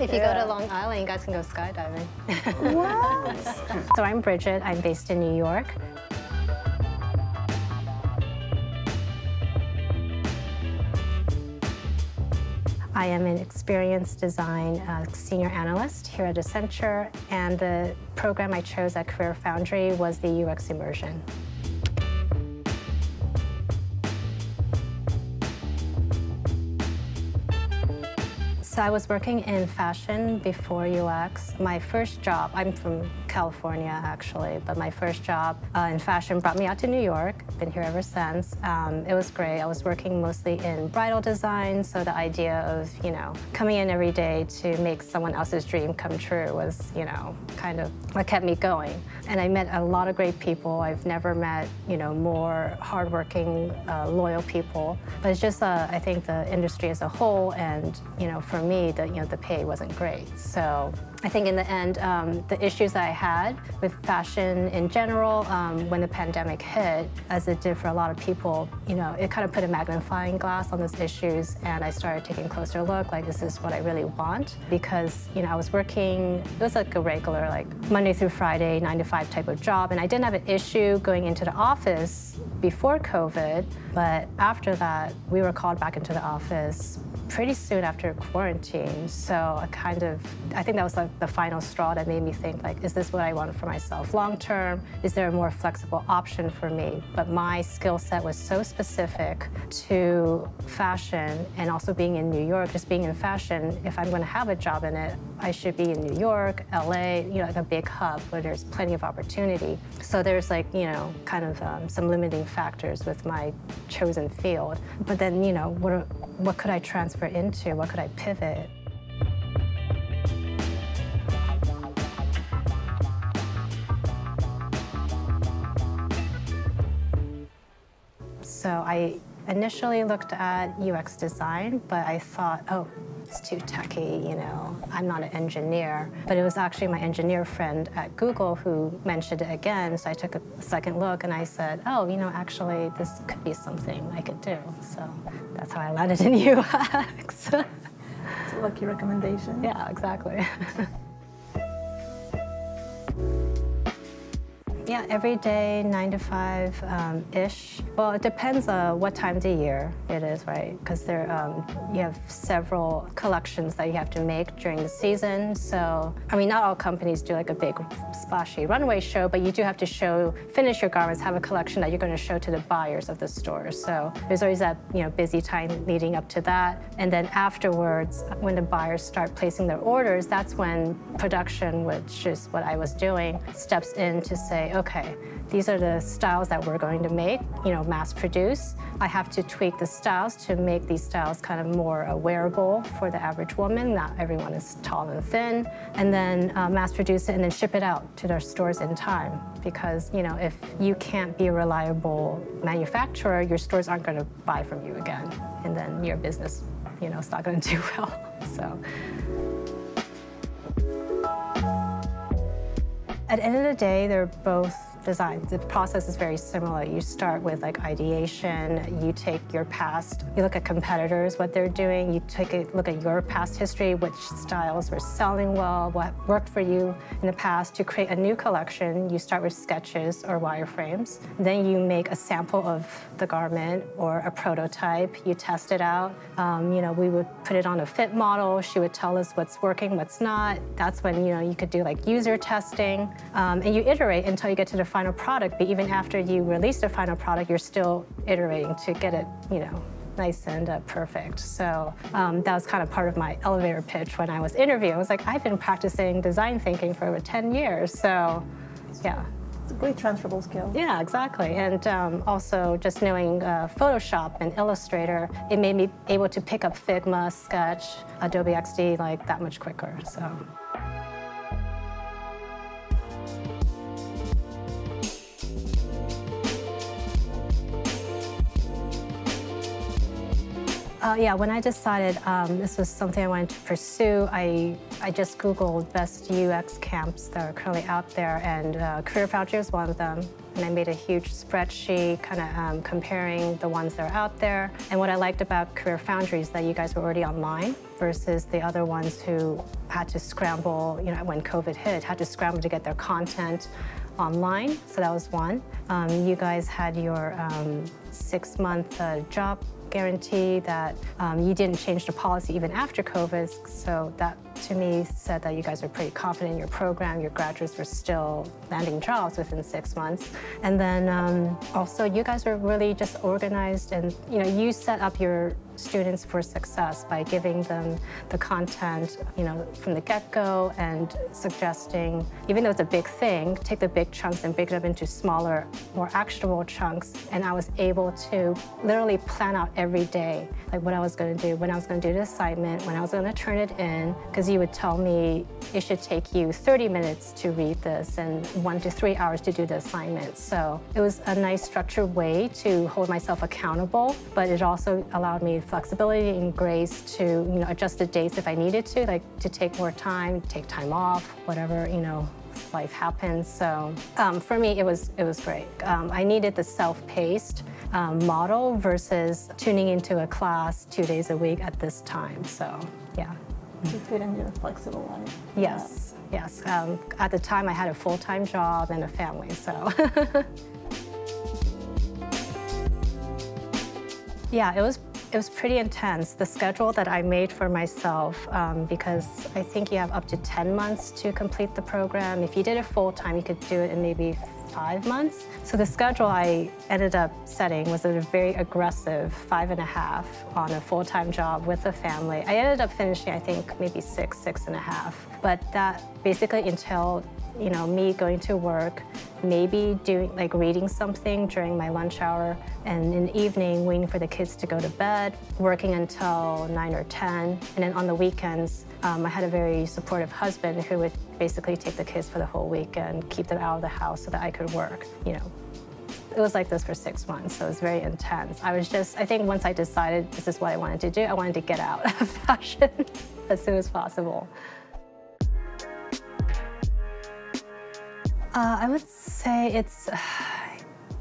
if you go to Long Island, you guys can go skydiving. What? So I'm Bridget. I'm based in New York. I am an experienced design senior analyst here at Accenture, and the program I chose at CareerFoundry was the UX immersion. So I was working in fashion before UX. My first job, I'm from California actually, but my first job in fashion brought me out to New York. Been here ever since. It was great. I was working mostly in bridal design, so the idea of, coming in every day to make someone else's dream come true was, kind of what kept me going. And I met a lot of great people. I've never met, more hardworking, loyal people. But it's just, I think the industry as a whole, and, for me, the pay wasn't great. So I think in the end, the issues that I had with fashion in general, when the pandemic hit, as it did for a lot of people, it kind of put a magnifying glass on those issues, and I started taking a closer look, like, is this what I really want? Because, I was working, it was like a regular, like, Monday through Friday, 9 to 5 type of job, and I didn't have an issue going into the office before COVID, but after that, we were called back into the office pretty soon after quarantine. So I think that was like the final straw that made me think, like, is this what I want for myself long term? Is there a more flexible option for me? But my skill set was so specific to fashion, and also being in New York, just being in fashion, if I'm going to have a job in it, I should be in New York, LA, like a big hub where there's plenty of opportunity. So there's like, kind of some limiting factors with my chosen field. But then, what could I transfer into? What could I pivot? So I initially looked at UX design, but I thought, oh, it's too techy, I'm not an engineer. But it was actually my engineer friend at Google who mentioned it again, so I took a second look and I said, oh, actually this could be something I could do. So that's how I landed in UX. It's a lucky recommendation. Yeah, exactly. Yeah, every day, 9 to 5-ish. Well, it depends what time of the year it is, right? Because you have several collections that you have to make during the season. So, not all companies do like a big splashy runway show, but you do have to finish your garments, have a collection that you're going to show to the buyers of the store. So there's always that, busy time leading up to that. And then afterwards, when the buyers start placing their orders, that's when production, which is what I was doing, steps in to say, okay, these are the styles that we're going to make, mass produce. I have to tweak the styles to make these styles kind of more wearable for the average woman. Not everyone is tall and thin. And then mass produce it and then ship it out to their stores in time. Because, if you can't be a reliable manufacturer, your stores aren't going to buy from you again. And then your business, is not going to do well. So. At the end of the day, they're both design. The process is very similar. You start with like ideation, you take your past, you look at competitors, what they're doing, you take a look at your past history, which styles were selling well, what worked for you in the past. To create a new collection, you start with sketches or wireframes. Then you make a sample of the garment or a prototype, you test it out. We would put it on a fit model, she would tell us what's working, what's not. That's when you could do like user testing, and you iterate until you get to the final product, but even after you release the final product, you're still iterating to get it, nice and perfect. So that was kind of part of my elevator pitch when I was interviewing. I was like, I've been practicing design thinking for over 10 years, so yeah. It's a great transferable skill. Yeah, exactly. And also just knowing Photoshop and Illustrator, it made me able to pick up Figma, Sketch, Adobe XD like that much quicker, so. Yeah, when I decided this was something I wanted to pursue, I just Googled best UX camps that are currently out there, and CareerFoundry is one of them. And I made a huge spreadsheet kind of comparing the ones that are out there. And what I liked about CareerFoundry is that you guys were already online versus the other ones who had to scramble, when COVID hit, had to scramble to get their content online. So that was one. You guys had your 6-month job guarantee that you didn't change the policy even after COVID. So that to me said that you guys are pretty confident in your program. Your graduates were still landing jobs within 6 months. And then also you guys were really just organized, and you set up your students for success by giving them the content, from the get-go, and suggesting, even though it's a big thing, take the big chunks and break it up into smaller, more actionable chunks. And I was able to literally plan out every day, like what I was going to do, when I was going to do the assignment, when I was going to turn it in, because you would tell me it should take you 30 minutes to read this and 1 to 3 hours to do the assignment. So it was a nice structured way to hold myself accountable, but it also allowed me flexibility and grace to adjust the dates if I needed to, like to take more time, take time off, whatever life happens. So for me, it was great. I needed the self-paced model versus tuning into a class 2 days a week at this time. So yeah. To fit in your flexible life. Yes, yes. At the time, I had a full-time job and a family, so. Yeah, it was pretty intense, the schedule that I made for myself, because I think you have up to 10 months to complete the program. If you did it full-time, you could do it in maybe 5 months. So the schedule I ended up setting was a very aggressive 5.5 on a full-time job with a family. I ended up finishing, I think, maybe 6.5. But that basically entailed me going to work, maybe doing reading something during my lunch hour, and in the evening waiting for the kids to go to bed, working until 9 or 10. And then on the weekends, I had a very supportive husband who would basically take the kids for the whole weekend, keep them out of the house so that I could work. It was like this for 6 months, so it was very intense. I think once I decided this is what I wanted to do, I wanted to get out of fashion as soon as possible. I would say it's,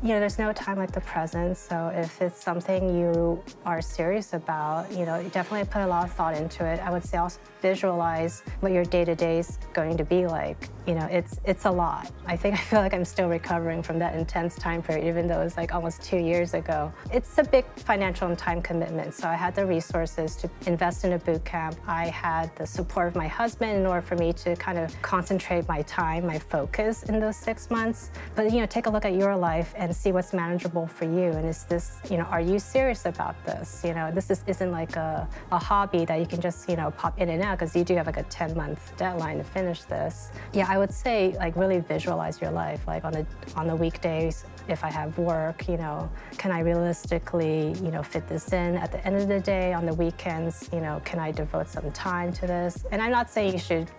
there's no time like the present. So if it's something you are serious about, you definitely put a lot of thought into it. I would say also visualize what your day-to-day is going to be like. It's a lot. I feel like I'm still recovering from that intense time period, even though it was almost 2 years ago. It's a big financial and time commitment. So I had the resources to invest in a boot camp. I had the support of my husband in order for me to kind of concentrate my time, my focus in those 6 months. But take a look at your life and see what's manageable for you. And is this, are you serious about this? This isn't like a hobby that you can just, pop in and out, because you do have a 10-month deadline to finish this. Yeah, I would say really visualize your life. On the weekdays, if I have work, can I realistically, fit this in? At the end of the day, on the weekends, can I devote some time to this? And I'm not saying you should,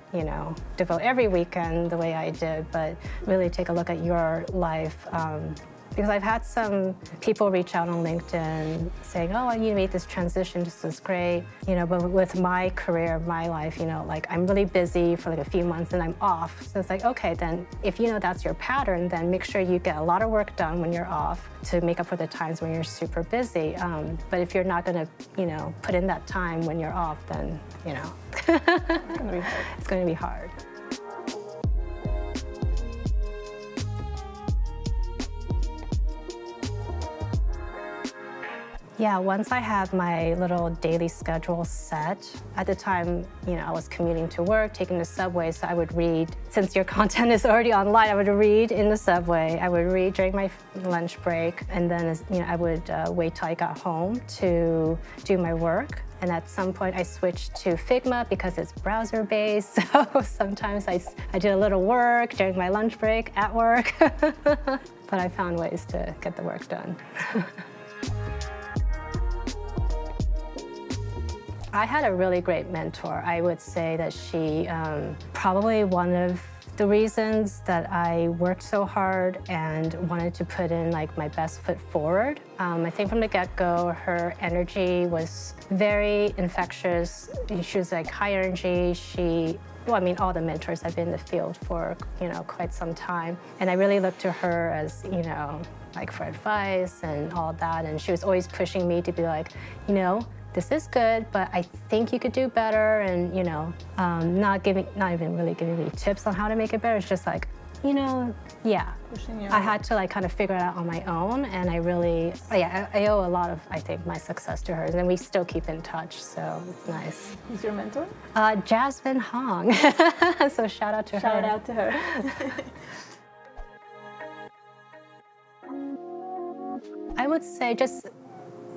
devote every weekend the way I did, but really take a look at your life. Because I've had some people reach out on LinkedIn saying, oh, I need to make this transition, this is great. But with my career, my life, I'm really busy for a few months and I'm off. So it's okay, then if that's your pattern, then make sure you get a lot of work done when you're off to make up for the times when you're super busy. But if you're not gonna, put in that time when you're off, then, it's gonna be hard. Yeah, once I had my little daily schedule set, at the time, I was commuting to work, taking the subway, so I would read. Since your content is already online, I would read in the subway. I would read during my lunch break, and then I would wait till I got home to do my work. And at some point, I switched to Figma because it's browser-based, so sometimes I did a little work during my lunch break at work. But I found ways to get the work done. I had a really great mentor. I would say that she probably one of The reasons that I worked so hard and wanted to put in like my best foot forward, I think from the get-go, her energy was very infectious. She was like high energy. Well, I mean, all the mentors have been in the field for, quite some time. And I really looked to her as, like for advice and all that. And she was always pushing me to be like, this is good, but I think you could do better. And, not even really giving me tips on how to make it better. It's just like, yeah. I had to like kind of figure it out on my own. And I really, I owe a lot of, I think, my success to her. And then we still keep in touch, so it's nice. Who's your mentor? Jasmine Hong. So shout out to her. Shout out to her. I would say just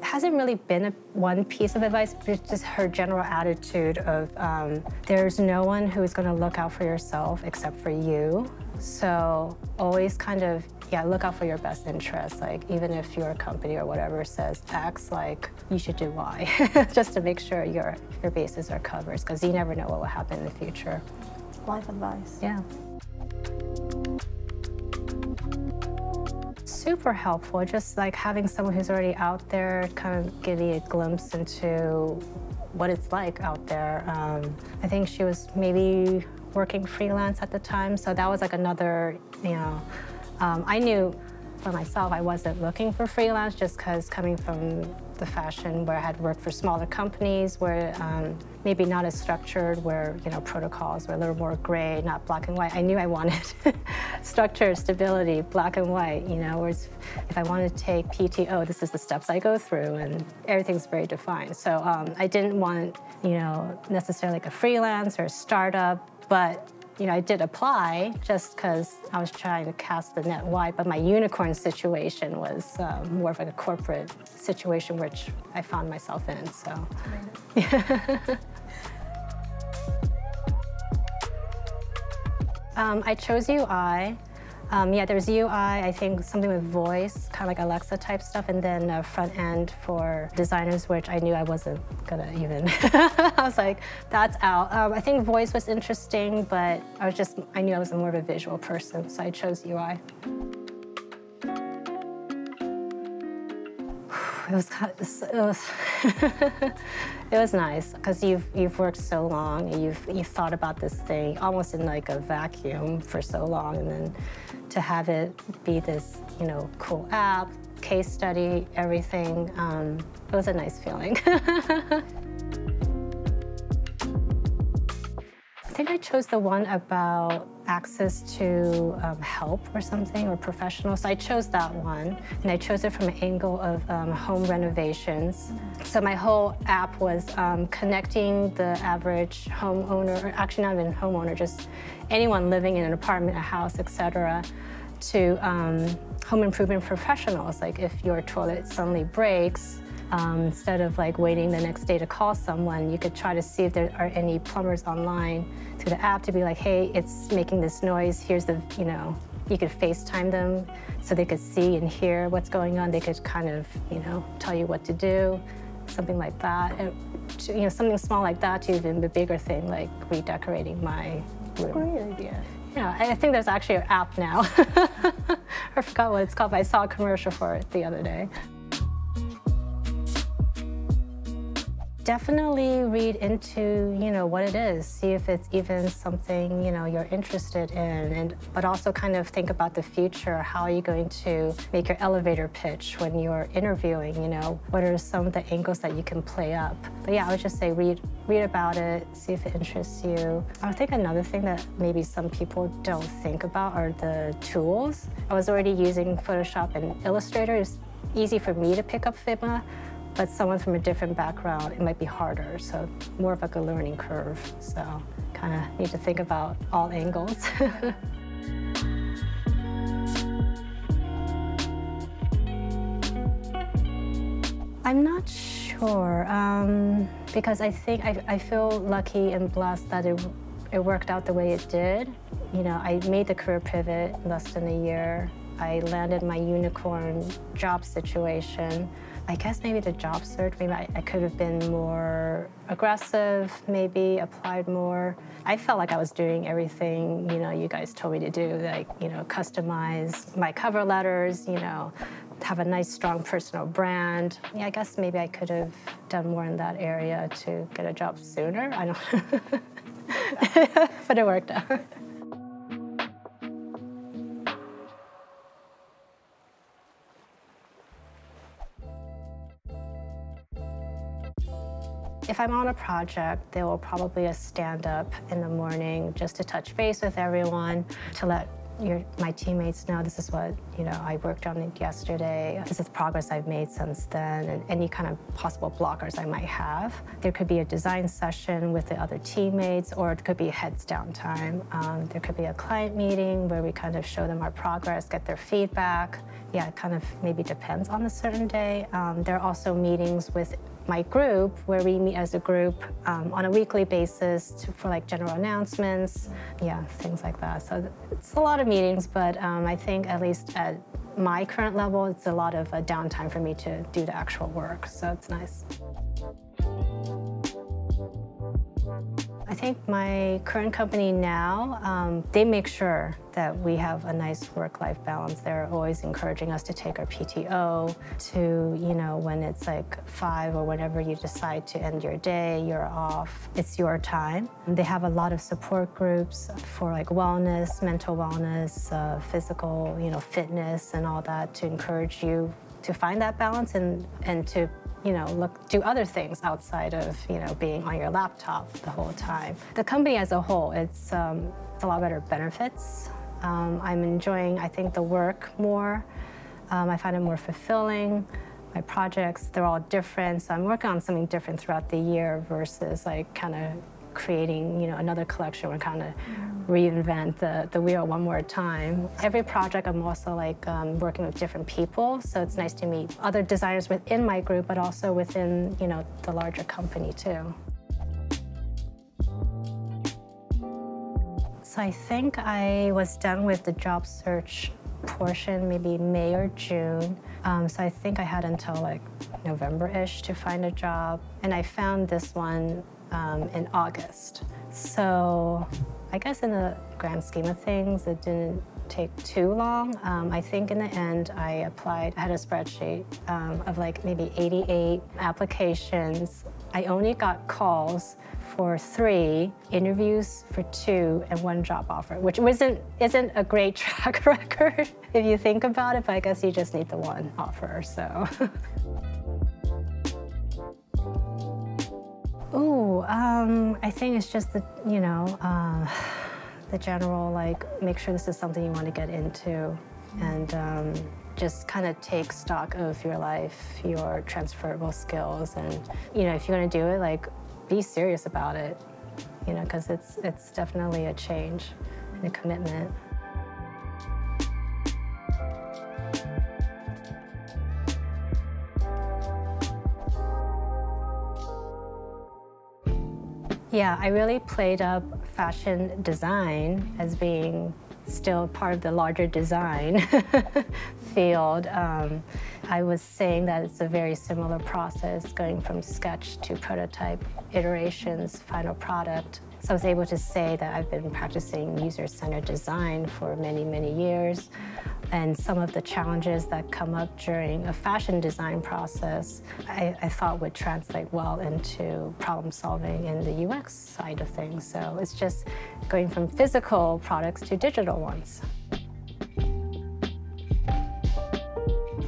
hasn't really been one piece of advice, but just her general attitude of there's no one who's going to look out for yourself except for you. So always kind of, look out for your best interests. Like even if your company or whatever says X, like you should do Y, just to make sure your bases are covered, because you never know what will happen in the future. Life advice. Yeah. Super helpful, just like having someone who's already out there, kind of giving a glimpse into what it's like out there. I think she was maybe working freelance at the time, so that was like another, I knew for myself I wasn't looking for freelance just because coming from the fashion where I had worked for smaller companies where maybe not as structured, where protocols were a little more gray, not black and white. I knew I wanted structure, stability, black and white, whereas if I wanted to take PTO, this is the steps I go through and everything's very defined. So I didn't want, necessarily like a freelance or a startup, but I did apply just because I was trying to cast the net wide, but my unicorn situation was more of like a corporate situation, which I found myself in, so. I chose UI. There's UI, I think something with voice, kind of like Alexa type stuff, and then front end for designers, which I knew I wasn't gonna even, I was like, that's out. I think voice was interesting, but I knew I was more of a visual person, so I chose UI. It was nice because you've worked so long and you've thought about this thing almost in like a vacuum for so long, and then to have it be this cool app, case study, everything, it was a nice feeling. I think I chose the one about access to help or something, or professional. So I chose that one, and I chose it from an angle of home renovations. So my whole app was connecting the average homeowner, or actually not even homeowner, just anyone living in an apartment, a house, etc., to home improvement professionals. Like if your toilet suddenly breaks, instead of like waiting the next day to call someone, you could try to see if there are any plumbers online through the app to be like, hey, it's making this noise, here's the, you could FaceTime them so they could see and hear what's going on. They could kind of, tell you what to do, something like that. And, something small like that to even the bigger thing, like redecorating my room. Great idea. Yeah, I think there's actually an app now. I forgot what it's called, but I saw a commercial for it the other day. Definitely read into, what it is. See if it's even something, you're interested in, but also kind of think about the future. How are you going to make your elevator pitch when you're interviewing? What are some of the angles that you can play up? But yeah, I would just say read about it, see if it interests you. I think another thing that maybe some people don't think about are the tools. I was already using Photoshop and Illustrator. It's easy for me to pick up Figma, but someone from a different background, it might be harder. So more of like a learning curve. So kind of need to think about all angles. I'm not sure, because I think I feel lucky and blessed that it worked out the way it did. I made the career pivot in less than a year. I landed my unicorn job situation. I guess maybe the job search, maybe I could have been more aggressive, maybe applied more. I felt like I was doing everything, you guys told me to do, like, customize my cover letters, have a nice, strong personal brand. Yeah, I guess maybe I could have done more in that area to get a job sooner. I don't but it worked out. If I'm on a project, there will probably a stand-up in the morning just to touch base with everyone, to let my teammates know this is what I worked on it yesterday, this is the progress I've made since then, and any kind of possible blockers I might have. There could be a design session with the other teammates, or it could be a heads down time. There could be a client meeting where we kind of show them our progress, get their feedback. Yeah, it kind of maybe depends on a certain day. There are also meetings with my group where we meet as a group on a weekly basis for like general announcements, yeah, things like that. So it's a lot of meetings, but I think at least at my current level, it's a lot of downtime for me to do the actual work, so it's nice. I think my current company now, they make sure that we have a nice work-life balance. They're always encouraging us to take our PTO, to, when it's like 5 or whenever you decide to end your day, you're off, it's your time. And they have a lot of support groups for like wellness, mental wellness, physical, fitness and all that to encourage you to find that balance and to do other things outside of, being on your laptop the whole time. The company as a whole, it's a lot better benefits. I'm enjoying, I think, the work more. I find it more fulfilling. My projects, they're all different, so I'm working on something different throughout the year versus like kind of creating, another collection or kind of reinvent the wheel one more time. Every project I'm also like working with different people, so it's nice to meet other designers within my group, but also within, the larger company too. So I think I was done with the job search portion maybe May or June. So I think I had until like November-ish to find a job, and I found this one in August. So I guess in the grand scheme of things, it didn't take too long. I think in the end, I applied, I had a spreadsheet of like maybe 88 applications. I only got calls for 3, interviews for 2, and 1 job offer, which isn't a great track record if you think about it, but I guess you just need the 1 offer, so. Ooh, I think it's just the, the general, like, make sure this is something you want to get into, and just kind of take stock of your life, your transferable skills, and, if you're going to do it, like, be serious about it, because it's definitely a change and a commitment. Yeah, I really played up fashion design as being still part of the larger design field. I was saying that it's a very similar process going from sketch to prototype, iterations, final product. So I was able to say that I've been practicing user-centered design for many, many years. And some of the challenges that come up during a fashion design process, I thought would translate well into problem solving in the UX side of things. So it's just going from physical products to digital ones.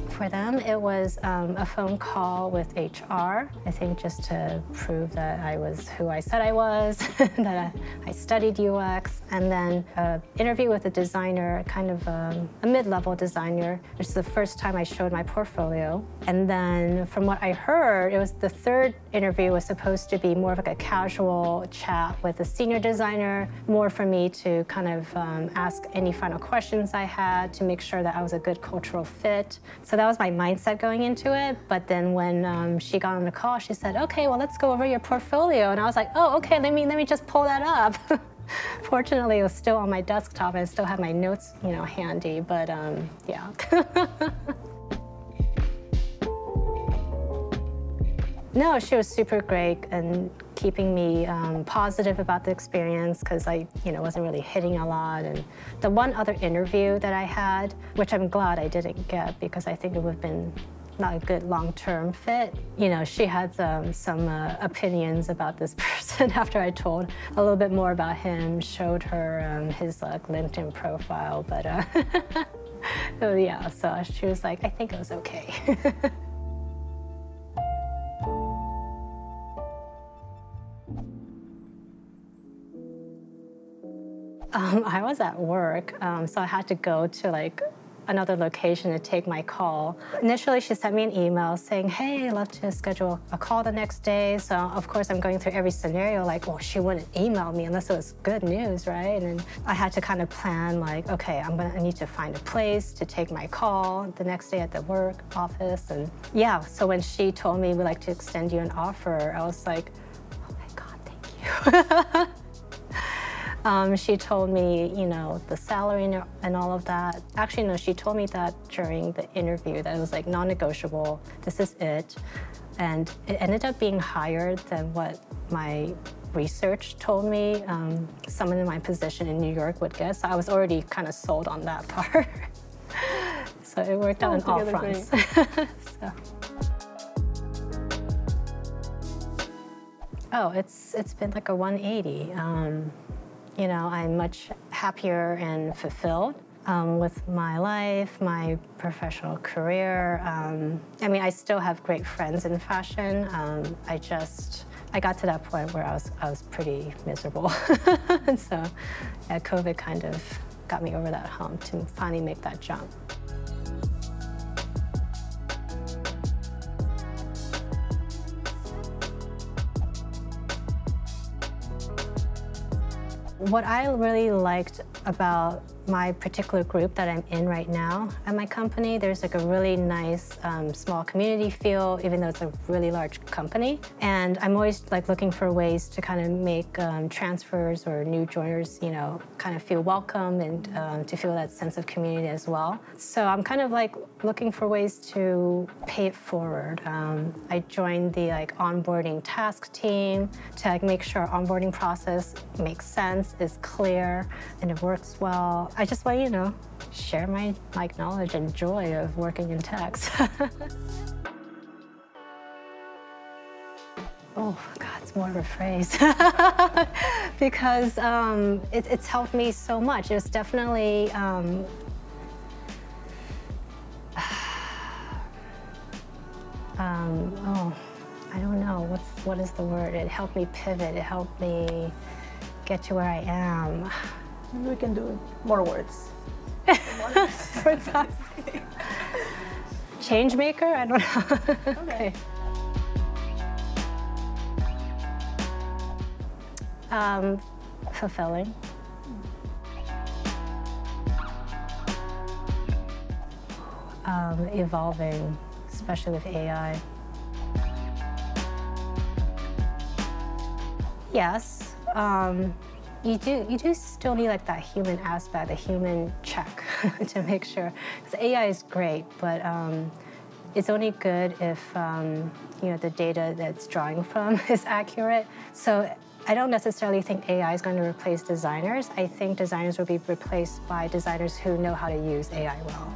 For them, it was a phone call with HR, I think just to prove that I was who I said I was, that I studied UX, and then an interview with a designer, kind of a mid-level designer, which is the first time I showed my portfolio. And then from what I heard, it was the 3rd interview was supposed to be more of like a casual chat with a senior designer, more for me to kind of ask any final questions I had to make sure that I was a good cultural fit. So that was my mindset going into it, but then when she got on the call, she said, "Okay, well, let's go over your portfolio," and I was like, "Oh, okay, let me just pull that up." Fortunately, it was still on my desktop, and I still had my notes, handy. But yeah. No, she was super great and keeping me positive about the experience because I, wasn't really hitting a lot. And the one other interview that I had, which I'm glad I didn't get because I think it would have been not a good long-term fit. She had some opinions about this person after I told a little bit more about him, showed her his LinkedIn profile, but so, yeah, so she was like, I think it was okay. I was at work, so I had to go to another location to take my call. Initially, she sent me an email saying, hey, I'd love to schedule a call the next day. So of course, I'm going through every scenario she wouldn't email me unless it was good news, right? And I had to kind of plan okay, I need to find a place to take my call the next day at the work office. And yeah, so when she told me we'd like to extend you an offer, I was like, oh my God, thank you. She told me, the salary and all of that. Actually, no, she told me that during the interview that it was non-negotiable. This is it. And it ended up being higher than what my research told me someone in my position in New York would get. So I was already kind of sold on that part. So it worked out on all fronts. So. Oh, it's been like a 180. I'm much happier and fulfilled with my life, my professional career. I still have great friends in fashion. I got to that point where I was pretty miserable. And so yeah, COVID kind of got me over that hump to finally make that jump. What I really liked about my particular group that I'm in right now at my company, there's a really nice small community feel, even though it's a really large company. And I'm always looking for ways to kind of make transfers or new joiners, kind of feel welcome and to feel that sense of community as well. So I'm kind of looking for ways to pay it forward. I joined the onboarding task team to make sure our onboarding process makes sense, is clear, and it works well. I just want to, share my knowledge and joy of working in tech. Oh, God, it's more of a phrase. Because it's helped me so much. It's definitely, oh, I don't know, what is the word? It helped me pivot, it helped me get to where I am. Maybe we can do more words. Change maker? I don't know. Okay. Fulfilling. Evolving, especially with AI. Yes. You do still need that human aspect, the human check to make sure. Because AI is great, but it's only good if the data that's drawing from is accurate. So I don't necessarily think AI is going to replace designers. I think designers will be replaced by designers who know how to use AI well.